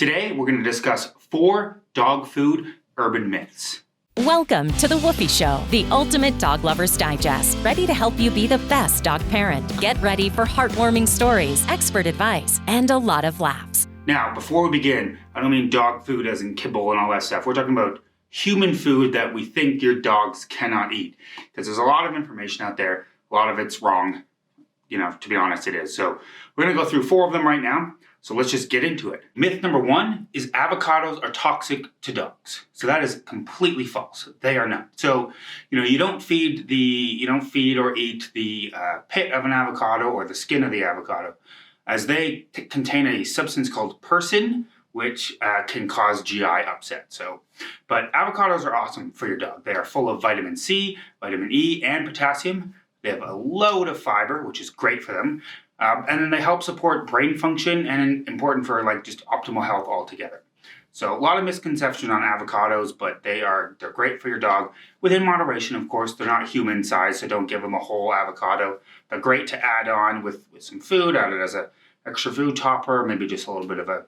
Today, we're going to discuss 4 dog food urban myths. Welcome to The Woofie Show, the ultimate dog lover's digest, ready to help you be the best dog parent. Get ready for heartwarming stories, expert advice, and a lot of laughs. Now, before we begin, I don't mean dog food as in kibble and all that stuff. We're talking about human food that we think your dogs cannot eat. Because there's a lot of information out there. A lot of it's wrong. To be honest, it is. So we're going to go through 4 of them right now. So let's just get into it. Myth number 1 is avocados are toxic to dogs. So that is completely false. They are not. So, you don't feed or eat the pit of an avocado or the skin of the avocado, as they contain a substance called persin, which can cause GI upset. But avocados are awesome for your dog. They are full of vitamin C, vitamin E, and potassium. They have a load of fiber, which is great for them. And then they help support brain function and important for just optimal health altogether. So a lot of misconceptions on avocados, but they're great for your dog within moderation. Of course, they're not human size, so don't give them a whole avocado. They're great to add on with some food, add it as an extra food topper, maybe just a little bit of a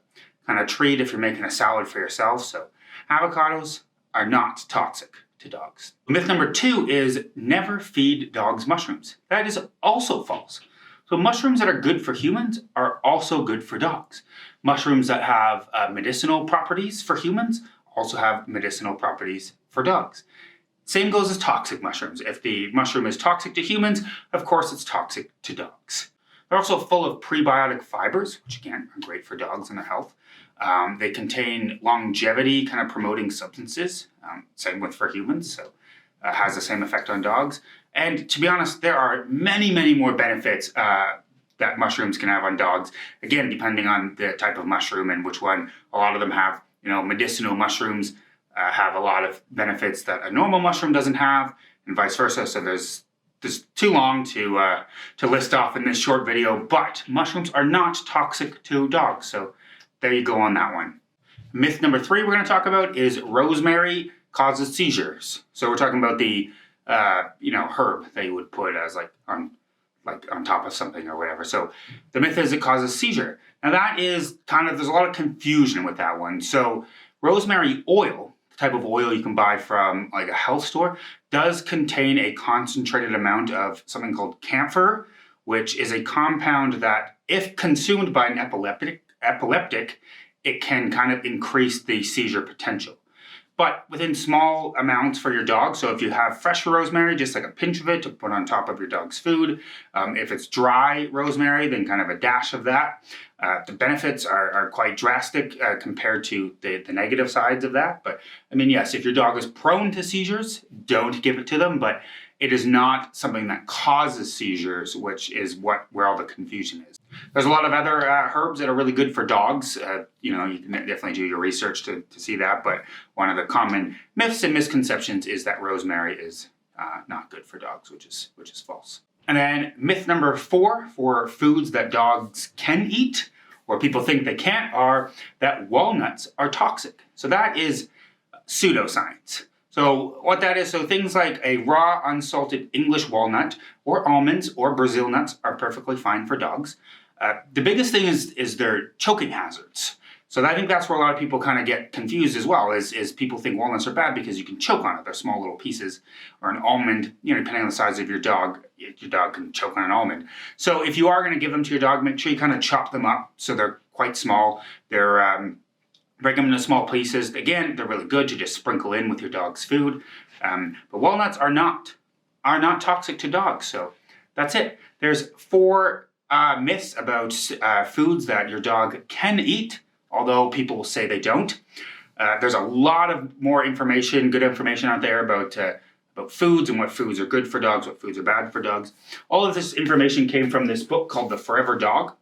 kind of treat if you're making a salad for yourself. So avocados are not toxic to dogs. Myth number 2 is never feed dogs mushrooms. That is also false. So mushrooms that are good for humans are also good for dogs. Mushrooms that have medicinal properties for humans also have medicinal properties for dogs. Same goes as toxic mushrooms. If the mushroom is toxic to humans, of course it's toxic to dogs. They're also full of prebiotic fibers, which again are great for dogs and their health. They contain longevity kind of promoting substances, same with for humans, so has the same effect on dogs. And to be honest, there are many, many more benefits that mushrooms can have on dogs. Again, depending on the type of mushroom and which one. A lot of them have, medicinal mushrooms have a lot of benefits that a normal mushroom doesn't have, and vice versa. So there's too long to list off in this short video, but mushrooms are not toxic to dogs. So there you go on that one. Myth number 3 we're going to talk about is rosemary causes seizures. So we're talking about the herb that you would put as on top of something or whatever. So the myth is it causes seizure. Now that is there's a lot of confusion with that one. So rosemary oil, the type of oil you can buy from a health store, does contain a concentrated amount of something called camphor, which is a compound that, if consumed by an epileptic, it can kind of increase the seizure potential. But within small amounts for your dog. So if you have fresh rosemary, just a pinch of it to put on top of your dog's food. If it's dry rosemary, then kind of a dash of that. The benefits are quite drastic compared to the negative sides of that. But yes, if your dog is prone to seizures, don't give it to them. But it is not something that causes seizures, which is where all the confusion is. There's a lot of other herbs that are really good for dogs. You can definitely do your research to see that. But one of the common myths and misconceptions is that rosemary is not good for dogs, which is false. And then myth number 4 for foods that dogs can eat, or people think they can't, are that walnuts are toxic. So that is pseudoscience. So what that is, so things like a raw, unsalted English walnut or almonds or Brazil nuts are perfectly fine for dogs. The biggest thing is they're choking hazards. So I think that's where a lot of people kind of get confused as well, is people think walnuts are bad because you can choke on it. They're small little pieces. Or an almond, depending on the size of your dog can choke on an almond. So if you are going to give them to your dog, make sure you kind of chop them up so they're quite small. Break them into small pieces. Again, they're really good to just sprinkle in with your dog's food. But walnuts are not toxic to dogs. So that's it. There's 4 myths about foods that your dog can eat, although people say they don't. There's a lot of more information, good information out there about foods and what foods are good for dogs, what foods are bad for dogs. All of this information came from this book called The Forever Dog.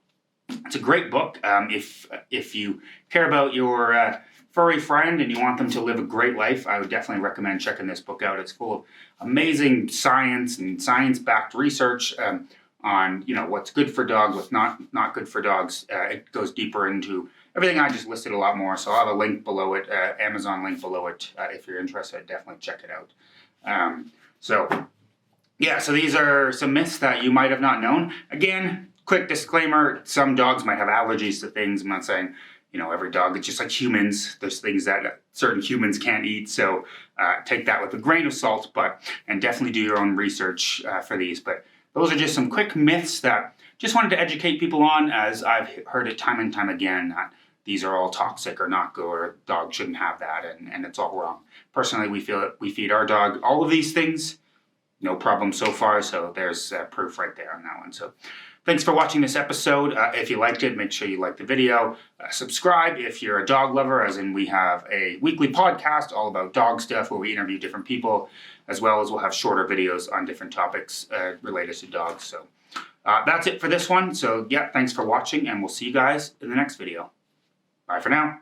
It's a great book. If you care about your furry friend and you want them to live a great life, I would definitely recommend checking this book out. It's full of amazing science and science-backed research on what's good for dogs, what's not good for dogs. It goes deeper into everything I just listed a lot more. So I'll have a link below it, Amazon link below it. If you're interested, definitely check it out. So these are some myths that you might have not known. Again, quick disclaimer, some dogs might have allergies to things. I'm not saying every dog, it's just like humans. There's things that certain humans can't eat. So take that with a grain of salt, and definitely do your own research for these. But those are just some quick myths that just wanted to educate people on, as I've heard it time and time again that these are all toxic or not good, or dogs shouldn't have that, and it's all wrong. Personally, we feel that we feed our dog all of these things, no problem so far, so there's proof right there on that one. So thanks for watching this episode. If you liked it, make sure you like the video. Subscribe if you're a dog lover, as in we have a weekly podcast all about dog stuff where we interview different people, as well as we'll have shorter videos on different topics related to dogs. So that's it for this one. So yeah, thanks for watching, and we'll see you guys in the next video. Bye for now.